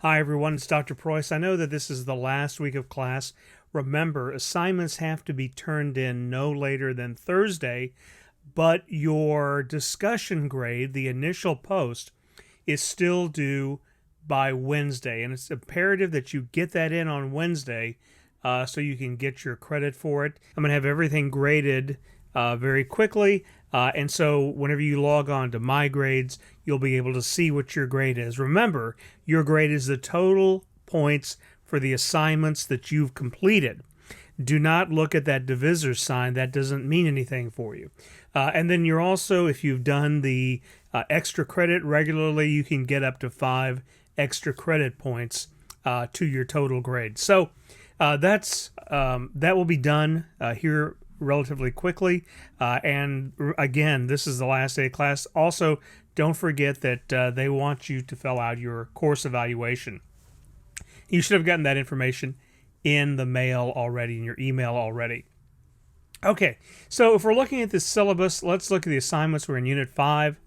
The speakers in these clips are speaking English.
Hi everyone, it's Dr. Preuss. I know that this is the last week of class. Remember, assignments have to be turned in no later than Thursday, but your discussion grade, the initial post, is still due by Wednesday, and it's imperative that you get that in on Wednesday so you can get your credit for it. I'm going to have everything graded very quickly, and so whenever you log on to My Grades, you'll be able to see what your grade is. Remember, your grade is the total points for the assignments that you've completed. Do not look at that divisor sign. That doesn't mean anything for you. And then you're also, if you've done the extra credit regularly, you can get up to 5 extra credit points to your total grade. So that will be done here relatively quickly. And again, this is the last day of class. Also, don't forget that they want you to fill out your course evaluation. You should have gotten that information in the mail already, in your email already. Okay, so if we're looking at the syllabus, let's look at the assignments. We're in Unit 5.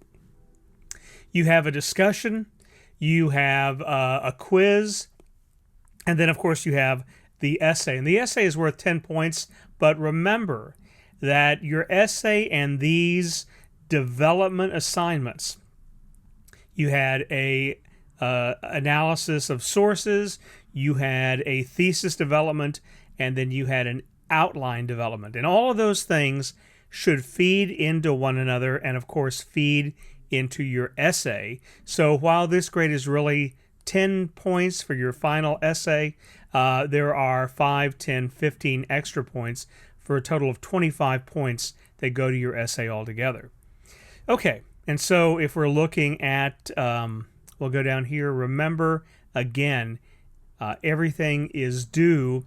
You have a discussion, you have a quiz, and then, of course, you have the essay. And the essay is worth 10 points, but remember that your essay and these development assignments, you had a analysis of sources, you had a thesis development, and then you had an outline development. And all of those things should feed into one another and, of course, feed into your essay. So while this grade is really 10 points for your final essay, there are 5, 10, 15 extra points for a total of 25 points that go to your essay altogether. Okay, and so if we're looking at, we'll go down here. Remember, again, everything is due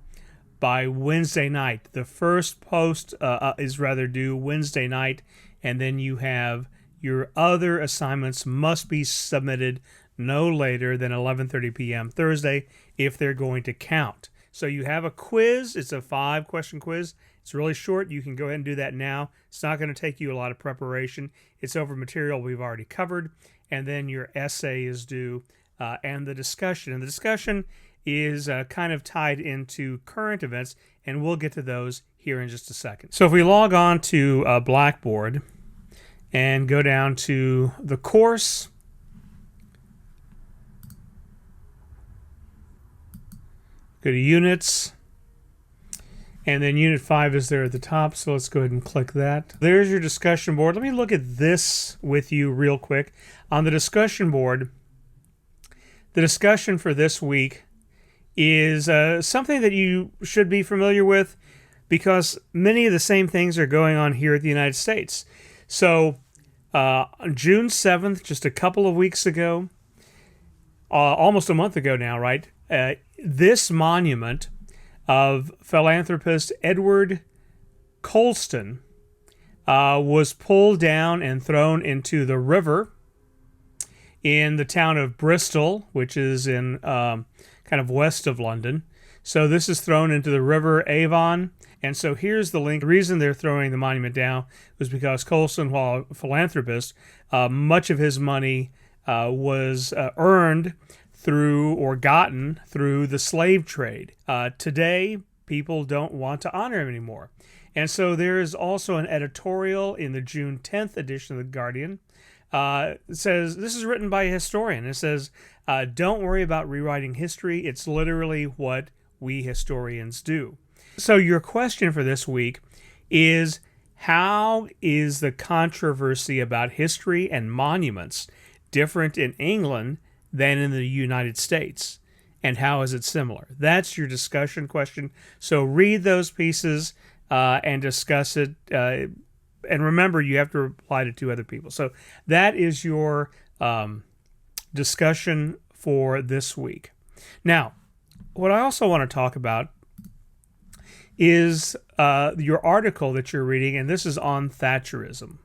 by Wednesday night. The first post is rather due Wednesday night, and then you have your other assignments must be submitted no later than 11:30 p.m. Thursday if they're going to count. So you have a quiz. It's a 5-question quiz. It's really short. You can go ahead and do that now. It's not going to take you a lot of preparation. It's over material we've already covered. And then your essay is due and the discussion. And the discussion is kind of tied into current events, and we'll get to those here in just a second. So if we log on to Blackboard and go down to the course, go to Units, and then Unit 5 is there at the top, so let's go ahead and click that. There's your discussion board. Let me look at this with you real quick. On the discussion board, the discussion for this week is something that you should be familiar with because many of the same things are going on here at the United States. So on June 7th, just a couple of weeks ago, almost a month ago now, right? This monument of philanthropist Edward Colston was pulled down and thrown into the river in the town of Bristol, which is in kind of west of London. So this is thrown into the river Avon. And so here's the link. The reason they're throwing the monument down was because Colston, while a philanthropist, much of his money was earned through or gotten through the slave trade. Today, people don't want to honor him anymore. And so there is also an editorial in the June 10th edition of The Guardian. It says, this is written by a historian. It says, don't worry about rewriting history. It's literally what we historians do. So your question for this week is, how is the controversy about history and monuments different in England than in the United States? And how is it similar? That's your discussion question. So read those pieces and discuss it. And remember, you have to reply to 2 other people. So that is your discussion for this week. Now, what I also want to talk about is your article that you're reading, and this is on Thatcherism.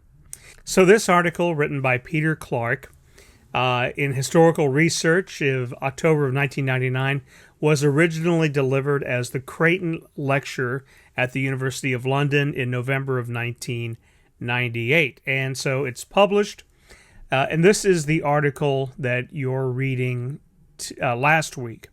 So this article, written by Peter Clark in Historical Research of October of 1999, was originally delivered as the Creighton Lecture at the University of London in November of 1998. And so it's published, and this is the article that you're reading last week.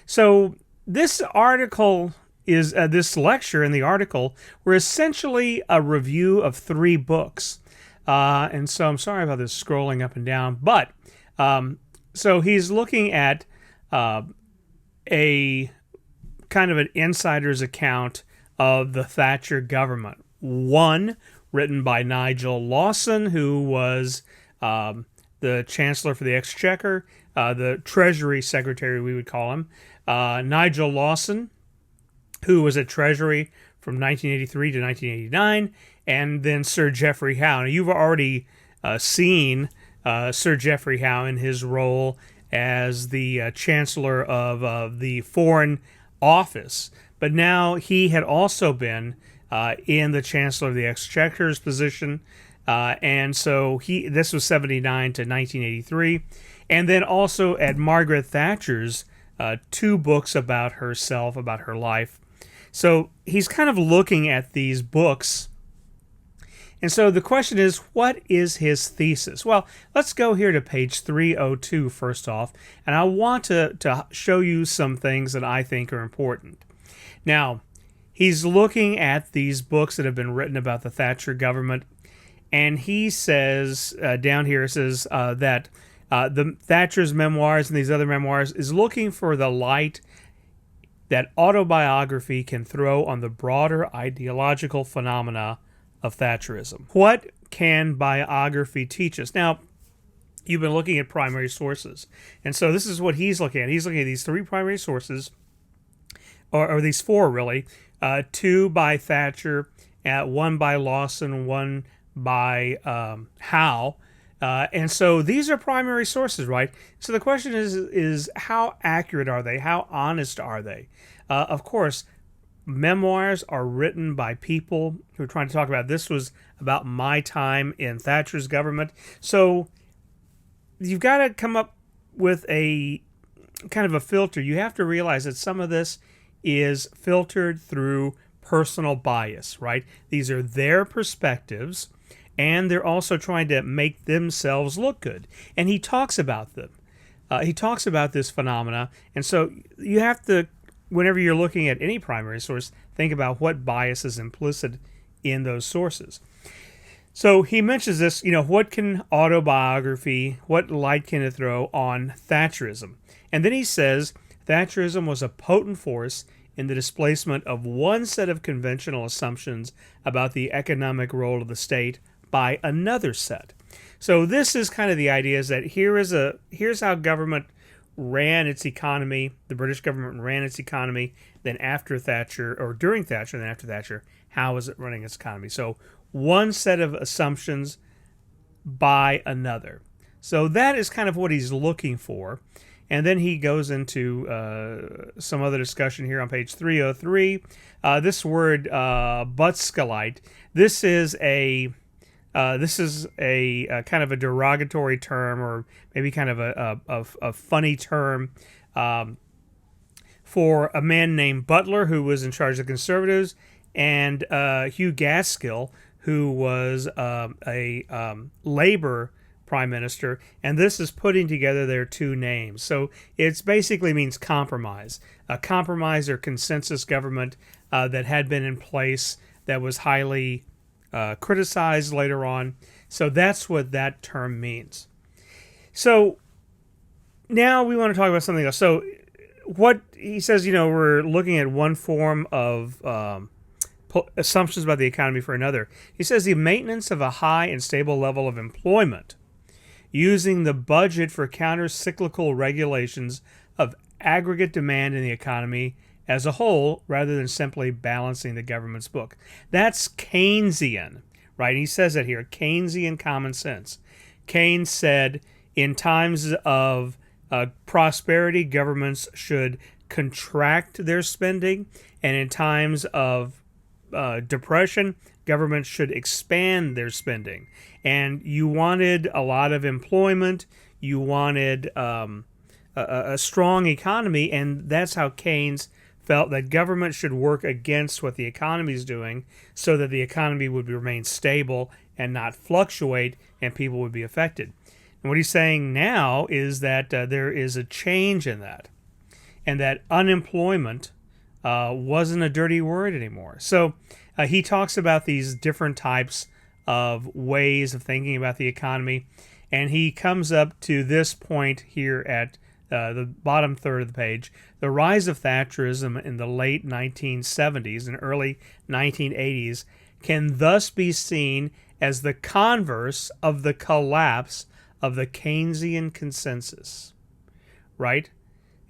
So this article is this lecture and the article were essentially a review of 3 books. And so I'm sorry about this scrolling up and down, but so he's looking at a kind of an insider's account of the Thatcher government. One written by Nigel Lawson, who was the Chancellor for the Exchequer, the Treasury Secretary, we would call him. Nigel Lawson, who was at Treasury from 1983 to 1989, and then Sir Geoffrey Howe. Now, you've already seen Sir Geoffrey Howe in his role as the Chancellor of the Foreign Office, but now he had also been in the Chancellor of the Exchequer's position, and so this was 79 to 1983, and then also at Margaret Thatcher's 2 books about herself, about her life. So he's kind of looking at these books. And so the question is, what is his thesis? Well, let's go here to page 302 first off, and I want to show you some things that I think are important. Now, he's looking at these books that have been written about the Thatcher government, and he says, down here, it says that the Thatcher's memoirs and these other memoirs is looking for the light that autobiography can throw on the broader ideological phenomena of Thatcherism. What can biography teach us? Now, you've been looking at primary sources, and so this is what he's looking at. He's looking at these 3 primary sources, or these 4 really, 2 by Thatcher, 1 by Lawson, 1 by Howe, and so these are primary sources, right? So the question is how accurate are they? How honest are they? Of course, memoirs are written by people who are trying to talk about, this was about my time in Thatcher's government. So you've got to come up with a kind of a filter. You have to realize that some of this is filtered through personal bias, right? These are their perspectives, and they're also trying to make themselves look good. And he talks about them. He talks about this phenomena. And so you have to, whenever you're looking at any primary source, think about what bias is implicit in those sources. So he mentions this, what can autobiography, what light can it throw on Thatcherism? And then he says, Thatcherism was a potent force in the displacement of one set of conventional assumptions about the economic role of the state by another set. So this is kind of the idea, is that here's how government ran its economy. The British government ran its economy. Then after Thatcher, or during Thatcher, then after Thatcher, how is it running its economy? So one set of assumptions by another. So that is kind of what he's looking for. And then he goes into some other discussion here on page 303. This word Butskelite. This is a kind of a derogatory term, or maybe kind of a funny term for a man named Butler, who was in charge of the Conservatives, and Hugh Gaskell, who was a Labour Prime Minister, and this is putting together their 2 names. So it basically means compromise. A compromise or consensus government that had been in place that was highly criticized later on. So that's what that term means. So now we want to talk about something else. So what he says, we're looking at one form of assumptions about the economy for another. He says the maintenance of a high and stable level of employment using the budget for counter-cyclical regulations of aggregate demand in the economy as a whole, rather than simply balancing the government's book. That's Keynesian, right? He says it here, Keynesian common sense. Keynes said, in times of prosperity, governments should contract their spending, and in times of depression, governments should expand their spending. And you wanted a lot of employment, you wanted a strong economy, and that's how Keynes felt that government should work against what the economy is doing so that the economy would remain stable and not fluctuate and people would be affected. And what he's saying now is that there is a change in that, and that unemployment wasn't a dirty word anymore. So he talks about these different types of ways of thinking about the economy, and he comes up to this point here at the bottom third of the page. The rise of Thatcherism in the late 1970s and early 1980s can thus be seen as the converse of the collapse of the Keynesian consensus, right?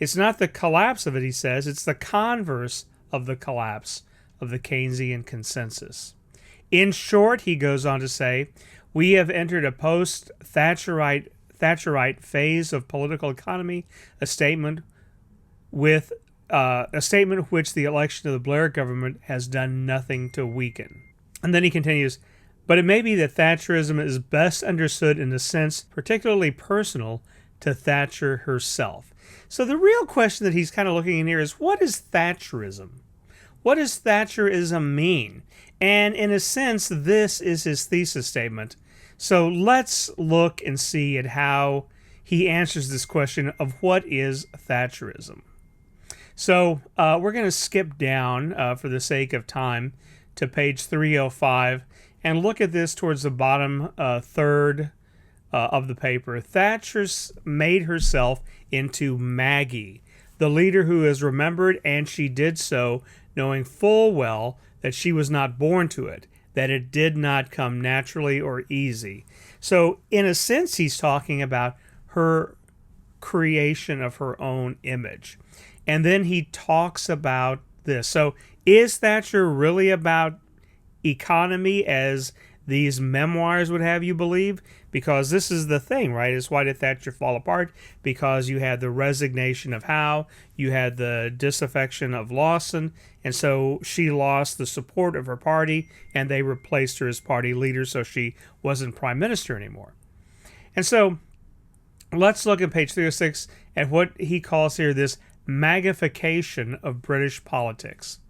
It's not the collapse of it, he says, it's the converse of the collapse of the Keynesian consensus. In short, he goes on to say, we have entered a post-Thatcherite phase of political economy, a statement which the election of the Blair government has done nothing to weaken. And then he continues, but it may be that Thatcherism is best understood in a sense particularly personal to Thatcher herself. So the real question that he's kind of looking in here is, what is Thatcherism? What does Thatcherism mean? And in a sense, this is his thesis statement. So let's look and see at how he answers this question of what is Thatcherism. So we're going to skip down for the sake of time to page 305 and look at this towards the bottom third of the paper. Thatcher made herself into Maggie, the leader who is remembered, and she did so knowing full well that she was not born to it, that it did not come naturally or easy. So in a sense, he's talking about her creation of her own image. And then he talks about this. So is Thatcher really about economy as these memoirs would have you believe? Because this is the thing, right? Is why did Thatcher fall apart? Because you had the resignation of Howe, you had the disaffection of Lawson, and so she lost the support of her party, and they replaced her as party leader, so she wasn't prime minister anymore. And so let's look at page 306 at what he calls here this magnification of British politics.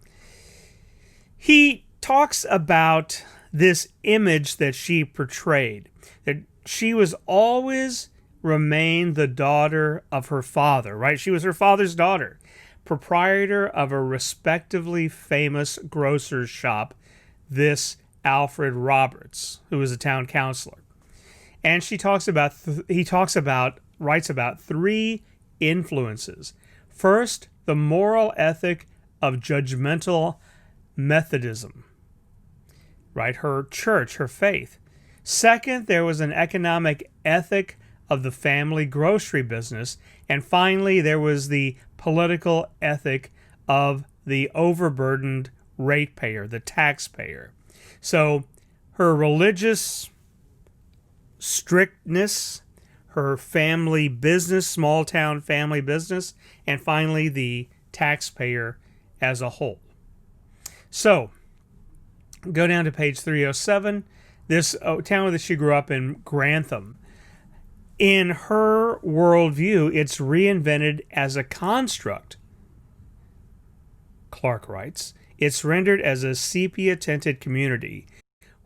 He talks about this image that she portrayed, that she was always remained the daughter of her father, right? She was her father's daughter, proprietor of a respectively famous grocer's shop, this Alfred Roberts, who was a town councillor. And she talks about, writes about three influences. First, the moral ethic of judgmental Methodism, right? Her church, her faith. Second, there was an economic ethic of the family grocery business. And finally, there was the political ethic of the overburdened ratepayer, the taxpayer. So her religious strictness, her family business, small town family business, and finally the taxpayer as a whole. So go down to page 307. This town that she grew up in, Grantham. In her worldview, it's reinvented as a construct. Clark writes, it's rendered as a sepia-tinted community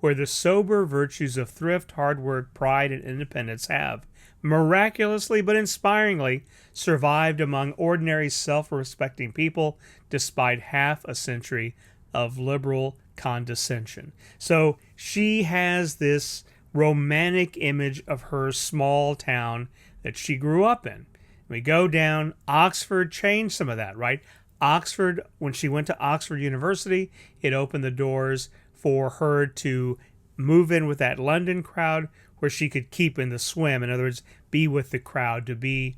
where the sober virtues of thrift, hard work, pride, and independence have, miraculously but inspiringly, survived among ordinary self-respecting people despite half a century of liberal condescension. So she has this romantic image of her small town that she grew up in. We go down, Oxford changed some of that, right? Oxford, when she went to Oxford University, it opened the doors for her to move in with that London crowd where she could keep in the swim. In other words, be with the crowd, to be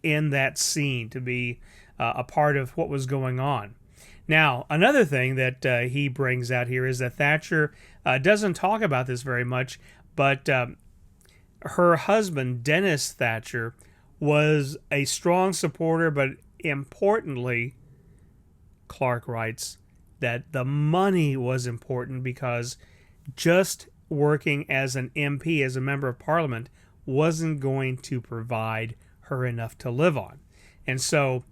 in that scene, to be a part of what was going on. Now, another thing that he brings out here is that Thatcher doesn't talk about this very much, but her husband, Dennis Thatcher, was a strong supporter, but importantly, Clark writes that the money was important because just working as an MP, as a member of parliament, wasn't going to provide her enough to live on. And so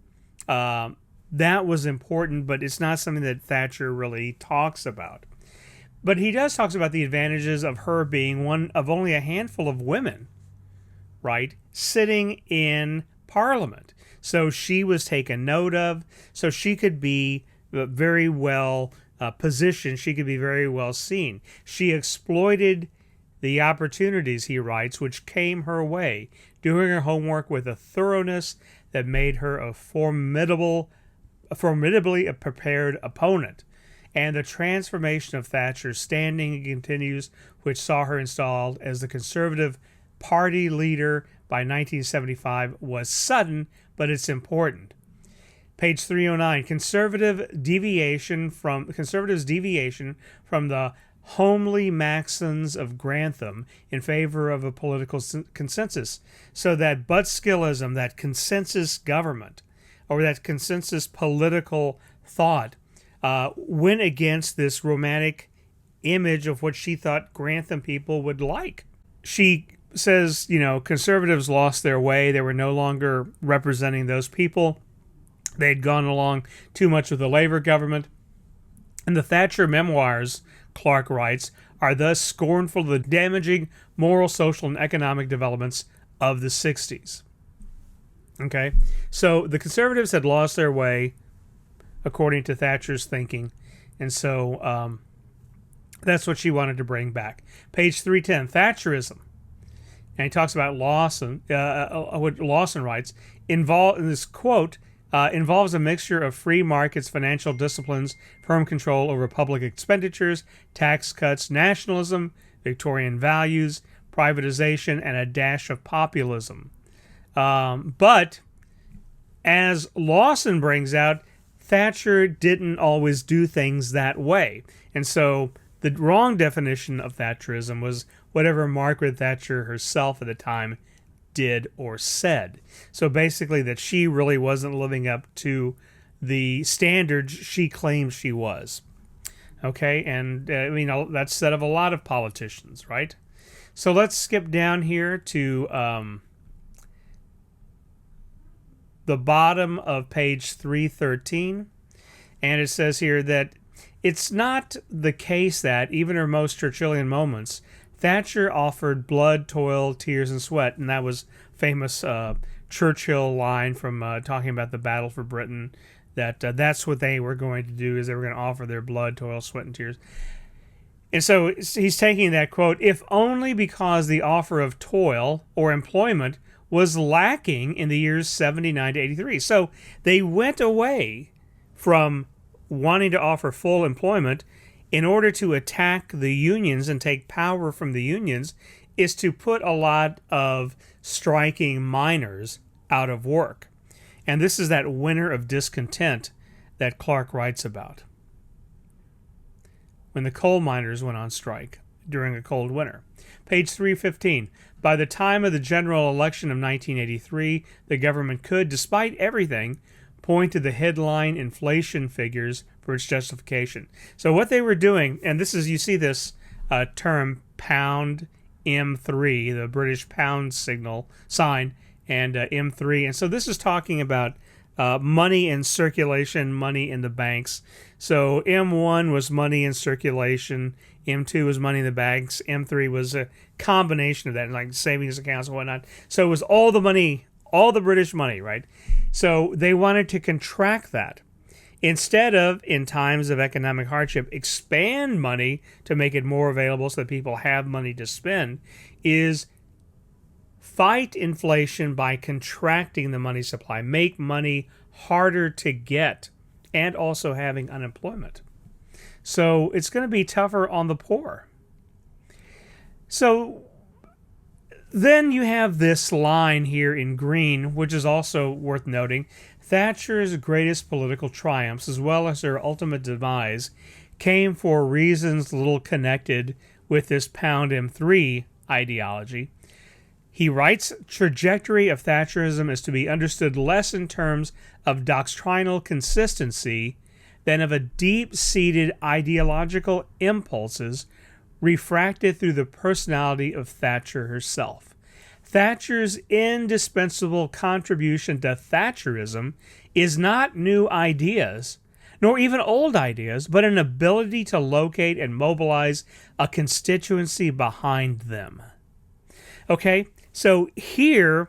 that was important, but it's not something that Thatcher really talks about. But he does talks about the advantages of her being one of only a handful of women, right, sitting in Parliament. So she was taken note of, so she could be very well positioned, she could be very well seen. She exploited the opportunities, he writes, which came her way, doing her homework with a thoroughness that made her a formidably prepared opponent. And the transformation of Thatcher's standing continues, which saw her installed as the Conservative Party leader by 1975, was sudden, but it's important. Page 309, conservatives' deviation from the homely maxims of Grantham in favor of a political consensus. So that Buttskillism, that consensus government, or that consensus political thought, went against this romantic image of what she thought Grantham people would like. She says, conservatives lost their way. They were no longer representing those people. They'd gone along too much with the Labour government. And the Thatcher memoirs, Clark writes, are thus scornful of the damaging moral, social, and economic developments of the 60s. Okay? So the conservatives had lost their way, according to Thatcher's thinking. And so that's what she wanted to bring back. Page 310, Thatcherism. And he talks about Lawson, what Lawson writes, in this quote, involves a mixture of free markets, financial disciplines, firm control over public expenditures, tax cuts, nationalism, Victorian values, privatization, and a dash of populism. But, as Lawson brings out, Thatcher didn't always do things that way. And so the wrong definition of Thatcherism was whatever Margaret Thatcher herself at the time did or said. So basically that she really wasn't living up to the standards she claims she was. Okay, and that's said of a lot of politicians, right? So let's skip down here to the bottom of page 313. And it says here that it's not the case that, even her most Churchillian moments, Thatcher offered blood, toil, tears, and sweat. And that was famous Churchill line from talking about the battle for Britain, that that's what they were going to do, is they were going to offer their blood, toil, sweat, and tears. And so he's taking that quote, if only because the offer of toil or employment was lacking in the years 79 to 83. So they went away from wanting to offer full employment in order to attack the unions and take power from the unions, is to put a lot of striking miners out of work. And this is that winter of discontent that Clark writes about, when the coal miners went on strike during a cold winter. Page 315. By the time of the general election of 1983, the government could, despite everything, point to the headline inflation figures for its justification. So what they were doing, and this is, you see this term pound M3, the British pound sign, and M3. And so this is talking about money in circulation, money in the banks. So M1 was money in circulation, M2 was money in the banks, M3 was a combination of that, like savings accounts and whatnot. So it was all the money, all the British money, right? So they wanted to contract that. Instead of, in times of economic hardship, expand money to make it more available so that people have money to spend, is fight inflation by contracting the money supply, make money harder to get, and also having unemployment. So it's going to be tougher on the poor. So then you have this line here in green, which is also worth noting. Thatcher's greatest political triumphs, as well as her ultimate demise, came for reasons little connected with this pound M3 ideology. He writes, trajectory of Thatcherism is to be understood less in terms of doctrinal consistency than of a deep-seated ideological impulses refracted through the personality of Thatcher herself. Thatcher's indispensable contribution to Thatcherism is not new ideas, nor even old ideas, but an ability to locate and mobilize a constituency behind them. Okay, so here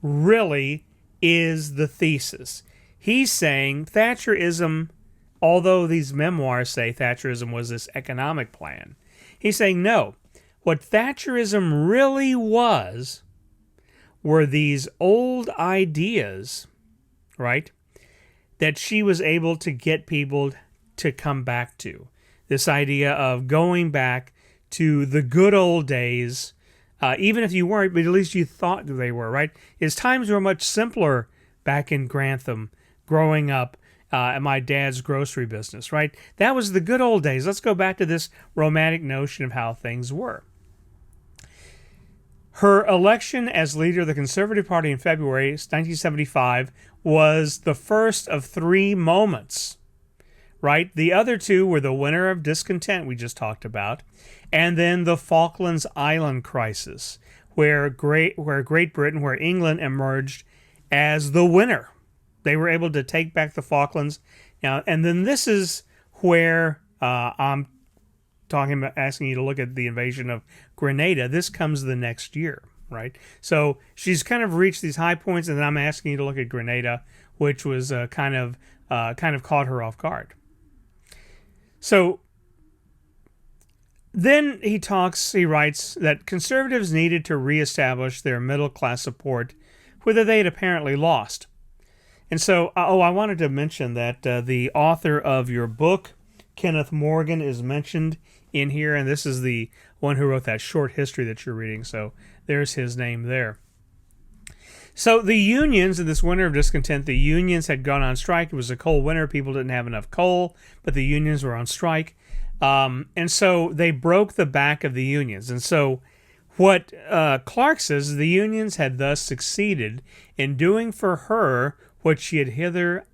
really is the thesis. He's saying Thatcherism, although these memoirs say Thatcherism was this economic plan, he's saying no. What Thatcherism really were these old ideas, right, that she was able to get people to come back to. This idea of going back to the good old days, even if you weren't, but at least you thought they were, right? His times were much simpler back in Grantham, growing up at my dad's grocery business, right? That was the good old days. Let's go back to this romantic notion of how things were. Her election as leader of the Conservative Party in February 1975 was the first of three moments, right? The other two were the winter of discontent we just talked about, and then the Falklands Island crisis, where Great Britain, where England emerged as the winner. They were able to take back the Falklands. Now, and then this is where I'm talking about asking you to look at the invasion of Grenada. This comes the next year, right? So she's kind of reached these high points, and then I'm asking you to look at Grenada, which was kind of caught her off guard. So then he writes that conservatives needed to reestablish their middle class support, whether they had apparently lost. And so, I wanted to mention that the author of your book, Kenneth Morgan, is mentioned in here, and this is the one who wrote that short history that you're reading, so there's his name there. So the unions, in this winter of discontent, the unions had gone on strike. It was a cold winter. People didn't have enough coal, but the unions were on strike. And so they broke the back of the unions. And so what Clark says is the unions had thus succeeded in doing for her what she had hitherto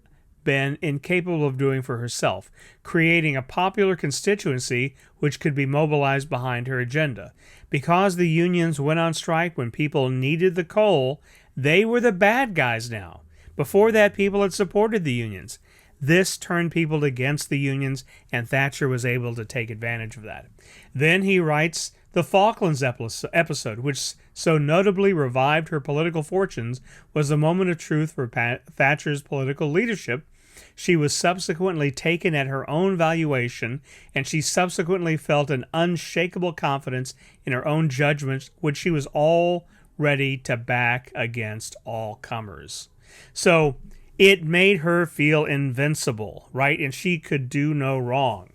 been incapable of doing for herself, creating a popular constituency which could be mobilized behind her agenda. Because the unions went on strike when people needed the coal, they were the bad guys now. Before that, people had supported the unions. This turned people against the unions, and Thatcher was able to take advantage of that. Then he writes, the Falklands episode, which so notably revived her political fortunes, was a moment of truth for Thatcher's political leadership. She was subsequently taken at her own valuation, and she subsequently felt an unshakable confidence in her own judgment, which she was all ready to back against all comers. So it made her feel invincible, right? And she could do no wrong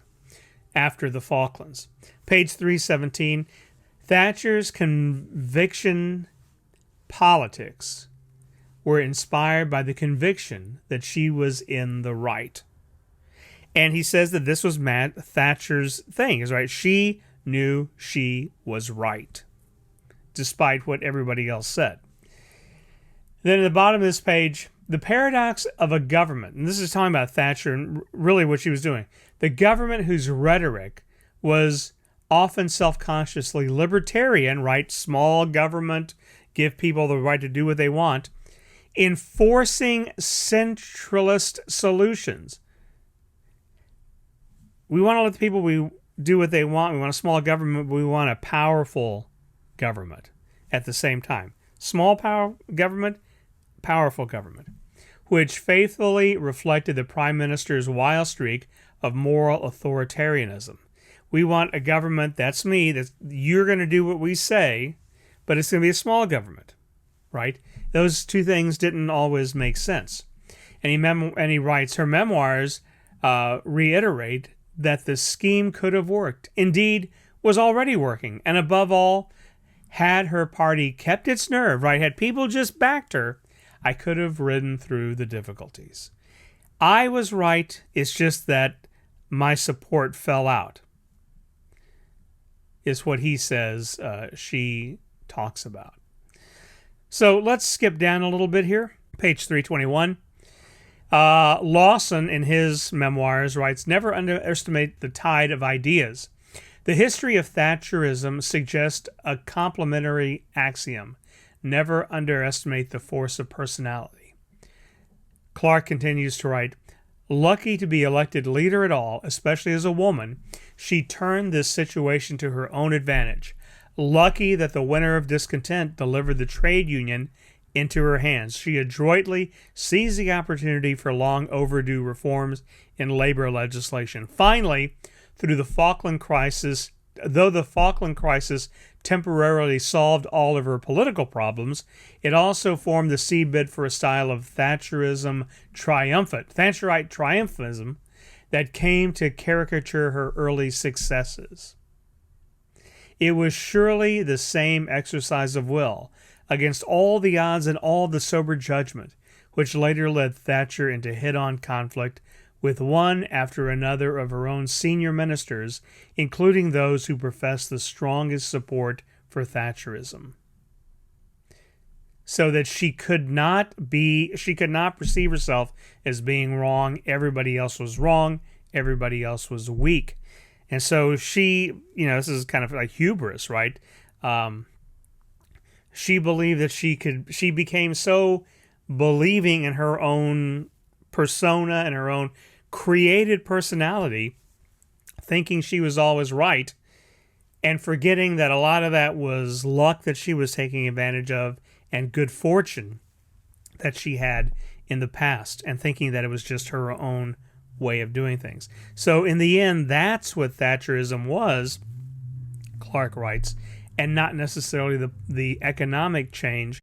after the Falklands. Page 317, Thatcher's conviction politics were inspired by the conviction that she was in the right. And he says that this was Thatcher's thing, is right. She knew she was right, despite what everybody else said. Then at the bottom of this page, the paradox of a government, and this is talking about Thatcher and really what she was doing, the government whose rhetoric was often self-consciously libertarian, right? Small government, give people the right to do what they want, enforcing centralist solutions. We want to let the people do what they want. We want a small government, but we want a powerful government at the same time. Small power government, powerful government, which faithfully reflected the Prime Minister's wild streak of moral authoritarianism. We want a government, that's me, that you're going to do what we say, but it's going to be a small government, right? Those two things didn't always make sense. And he writes, her memoirs reiterate that the scheme could have worked, indeed was already working, and above all, had her party kept its nerve, right? Had people just backed her, I could have ridden through the difficulties. I was right, it's just that my support fell out, is what he says she talks about. So let's skip down a little bit here. Page 321. Lawson, in his memoirs, writes, never underestimate the tide of ideas. The history of Thatcherism suggests a complementary axiom. Never underestimate the force of personality. Clark continues to write, Lucky to be elected leader at all, especially as a woman, she turned this situation to her own advantage. Lucky that the winner of discontent delivered the trade union into her hands. She adroitly seized the opportunity for long overdue reforms in labor legislation. Finally, through the Falkland crisis, though the Falkland crisis temporarily solved all of her political problems, it also formed the seedbed for a style of Thatcherite triumphalism that came to caricature her early successes. It was surely the same exercise of will, against all the odds and all the sober judgment, which later led Thatcher into head-on conflict with one after another of her own senior ministers, including those who professed the strongest support for Thatcherism. So that she could not perceive herself as being wrong. Everybody else was wrong. Everybody else was weak. And so she, this is kind of like hubris, right? She believed that she became so believing in her own persona and her own created personality, thinking she was always right, and forgetting that a lot of that was luck that she was taking advantage of and good fortune that she had in the past, and thinking that it was just her own way of doing things. So in the end, that's what Thatcherism was, Clark writes, and not necessarily the economic change